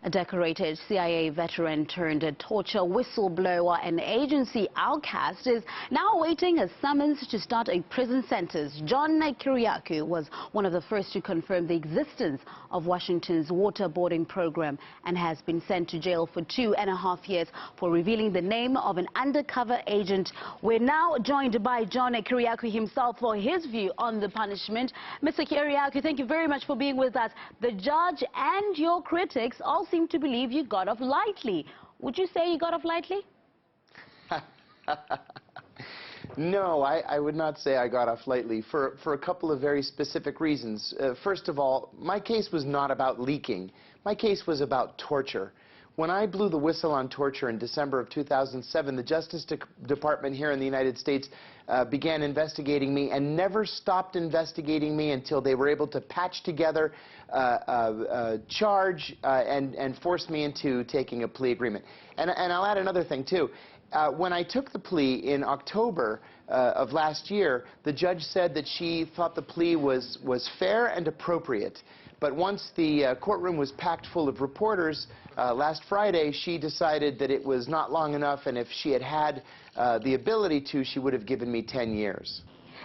A decorated CIA veteran turned a torture whistleblower and agency outcast is now awaiting a summons to start a prison sentence. John Kiriakou was one of the first to confirm the existence of Washington's waterboarding program and has been sent to jail for 2.5 years for revealing the name of an undercover agent. We're now joined by John Kiriakou himself for his view on the punishment. Mr. Kiriakou, thank you very much for being with us. The judge and your critics all seem to believe you got off lightly. Would you say you got off lightly? No, I would not say I got off lightly for a couple of very specific reasons. First of all, my case was not about leaking. My case was about torture. When I blew the whistle on torture in December of 2007, the Justice Department here in the United States began investigating me and never stopped investigating me until they were able to patch together a charge and force me into taking a plea agreement. And I'll add another thing, too. When I took the plea in October of last year, the judge said that she thought the plea was fair and appropriate. But once the courtroom was packed full of reporters last Friday, she decided that it was not long enough, and if she had had the ability to, she would have given me 10 years.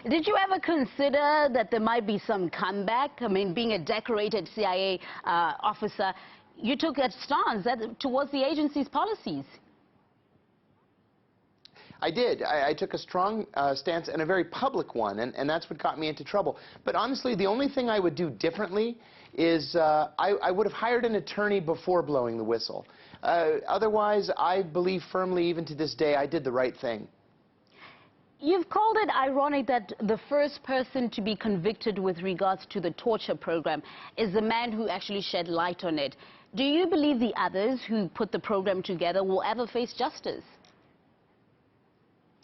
Did you ever consider that there might be some comeback? I mean, being a decorated CIA officer, you took a stance towards the agency's policies. I did. I took a strong stance and a very public one, and that's what got me into trouble. But honestly, the only thing I would do differently is I would have hired an attorney before blowing the whistle. Otherwise, I believe firmly, even to this day, I did the right thing. You've called it ironic that the first person to be convicted with regards to the torture program is the man who actually shed light on it. Do you believe the others who put the program together will ever face justice?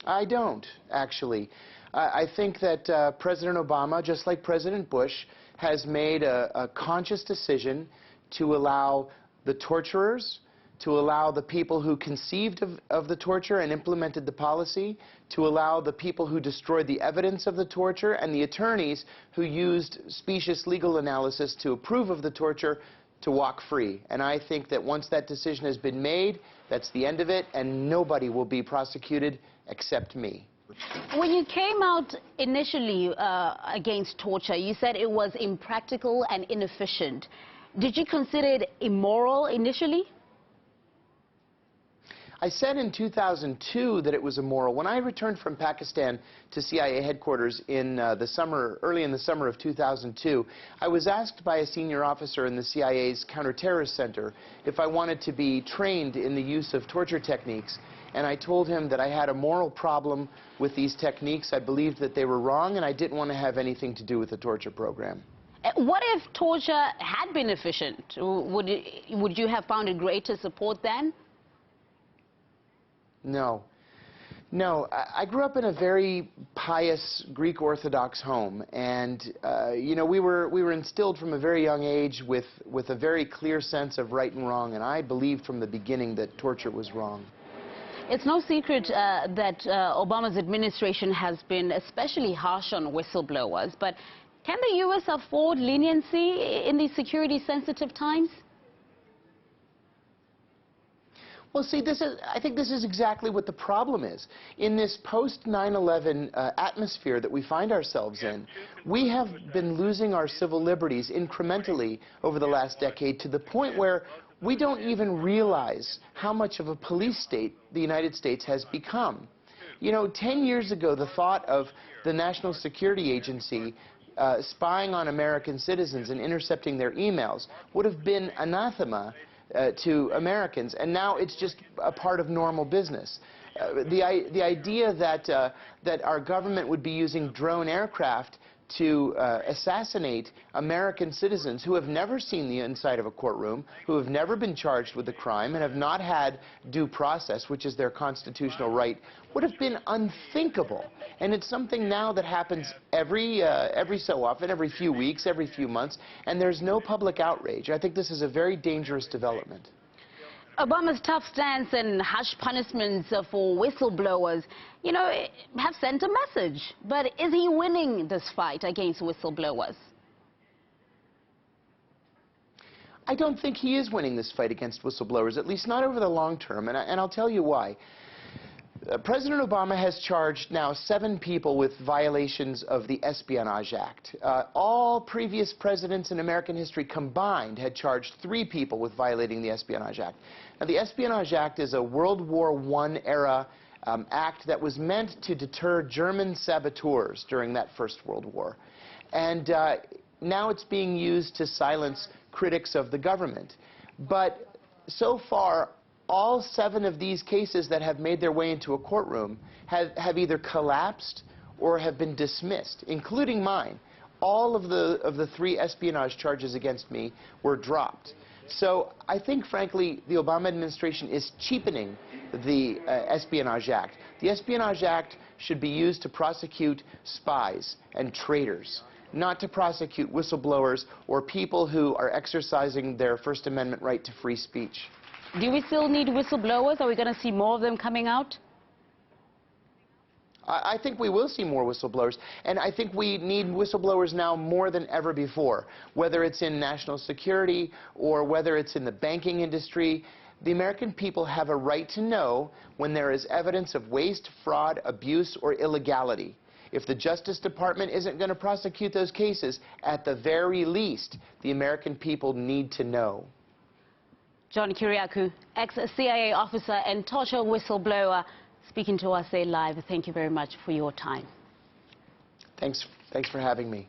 I don't, actually. I think that President Obama, just like President Bush, has made a conscious decision to allow the torturers, to allow the people who conceived of the torture and implemented the policy, to allow the people who destroyed the evidence of the torture, and the attorneys who used specious legal analysis to approve of the torture, to walk free. And I think that once that decision has been made, that's the end of it, and nobody will be prosecuted except me. When you came out initially against torture, you said it was impractical and inefficient. Did you consider it immoral initially? I said in 2002 that it was immoral. When I returned from Pakistan to CIA headquarters in early in the summer of 2002, I was asked by a senior officer in the CIA's counterterrorist center if I wanted to be trained in the use of torture techniques. And I told him that I had a moral problem with these techniques. I believed that they were wrong, and I didn't want to have anything to do with the torture program. What if torture had been efficient? Would you have found a greater support then? No. No, I grew up in a very pious Greek Orthodox home, and you know, we were instilled from a very young age with a very clear sense of right and wrong, and I believed from the beginning that torture was wrong. It's no secret that Obama's administration has been especially harsh on whistleblowers, but can the U.S. afford leniency in these security-sensitive times? Well, see, I think this is exactly what the problem is. In this post-9/11 atmosphere that we find ourselves in, we have been losing our civil liberties incrementally over the last decade to the point where we don't even realize how much of a police state the United States has become. You know, 10 years ago, the thought of the National Security Agency spying on American citizens and intercepting their emails would have been anathema to Americans, and now it's just a part of normal business. The idea that our government would be using drone aircraft to assassinate American citizens who have never seen the inside of a courtroom, who have never been charged with a crime, and have not had due process, which is their constitutional right, would have been unthinkable. And it's something now that happens every so often, every few weeks, every few months, and there's no public outrage. I think this is a very dangerous development. Obama's tough stance and harsh punishments for whistleblowers, you know, have sent a message. But is he winning this fight against whistleblowers? I don't think he is winning this fight against whistleblowers, at least not over the long term, and I'll tell you why. President Obama has charged now 7 people with violations of the Espionage Act. All previous presidents in American history combined had charged 3 people with violating the Espionage Act. Now, the Espionage Act is a World War I era act that was meant to deter German saboteurs during that First World War. And now it's being used to silence critics of the government. But so far, all 7 of these cases that have made their way into a courtroom have either collapsed or have been dismissed, including mine. All of the 3 espionage charges against me were dropped. So I think, frankly, the Obama administration is cheapening the Espionage Act. The Espionage Act should be used to prosecute spies and traitors, not to prosecute whistleblowers or people who are exercising their First Amendment right to free speech. Do we still need whistleblowers? Are we going to see more of them coming out? I think we will see more whistleblowers, and I think we need whistleblowers now more than ever before, whether it's in national security or whether it's in the banking industry. The American people have a right to know when there is evidence of waste, fraud, abuse, or illegality. If the Justice Department isn't going to prosecute those cases, at the very least, the American people need to know. John Kiriakou, ex-CIA officer and torture whistleblower, speaking to us live. Thank you very much for your time. Thanks for having me.